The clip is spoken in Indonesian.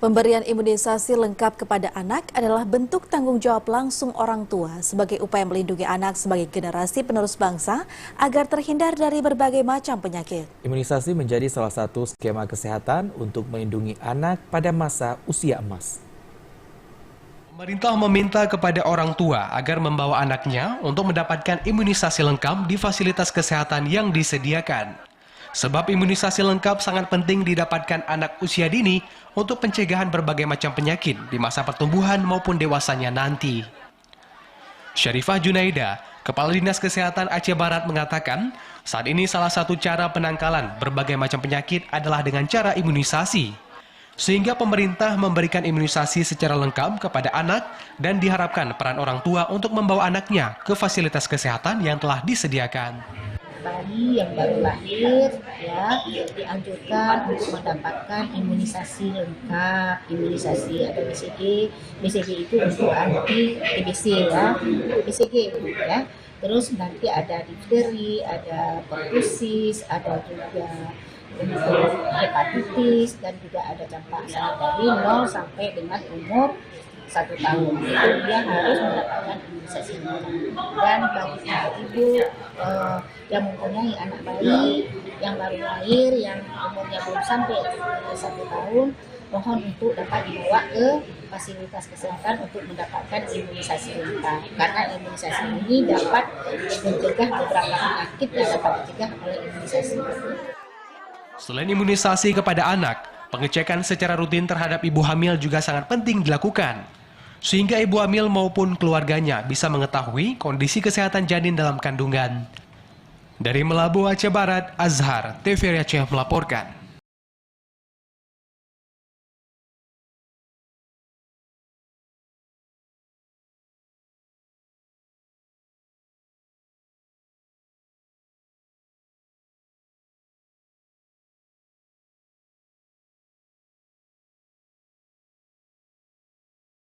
Pemberian imunisasi lengkap kepada anak adalah bentuk tanggung jawab langsung orang tua sebagai upaya melindungi anak sebagai generasi penerus bangsa agar terhindar dari berbagai macam penyakit. Imunisasi menjadi salah satu skema kesehatan untuk melindungi anak pada masa usia emas. Pemerintah meminta kepada orang tua agar membawa anaknya untuk mendapatkan imunisasi lengkap di fasilitas kesehatan yang disediakan. Sebab imunisasi lengkap sangat penting didapatkan anak usia dini untuk pencegahan berbagai macam penyakit di masa pertumbuhan maupun dewasanya nanti. Syarifah Junaida, Kepala Dinas Kesehatan Aceh Barat mengatakan, saat ini salah satu cara penangkalan berbagai macam penyakit adalah dengan cara imunisasi. Sehingga pemerintah memberikan imunisasi secara lengkap kepada anak dan diharapkan peran orang tua untuk membawa anaknya ke fasilitas kesehatan yang telah disediakan. Bayi yang baru lahir ya dianjurkan untuk mendapatkan imunisasi lengkap. Imunisasi ada BCG itu untuk anti TBC ya, BCG ya. Terus nanti ada difteri, ada pertusis, ada juga untuk hepatitis dan juga ada campak asal dari 0 sampai dengan umur 1 tahun. Itu dia harus mendapatkan imunisasi lengkap. Dan bagi ibu yang mempunyai anak bayi yang baru lahir, yang umurnya belum sampai 1 tahun, mohon untuk dapat dibawa ke fasilitas kesehatan untuk mendapatkan imunisasi lengkap. Karena imunisasi ini dapat mencegah beberapa penyakit yang dapat dicegah oleh imunisasi. Selain imunisasi kepada anak, pengecekan secara rutin terhadap ibu hamil juga sangat penting dilakukan, sehingga ibu hamil maupun keluarganya bisa mengetahui kondisi kesehatan janin dalam kandungan. Dari Melabu, Aceh Barat, Azhar, TVRI Aceh melaporkan.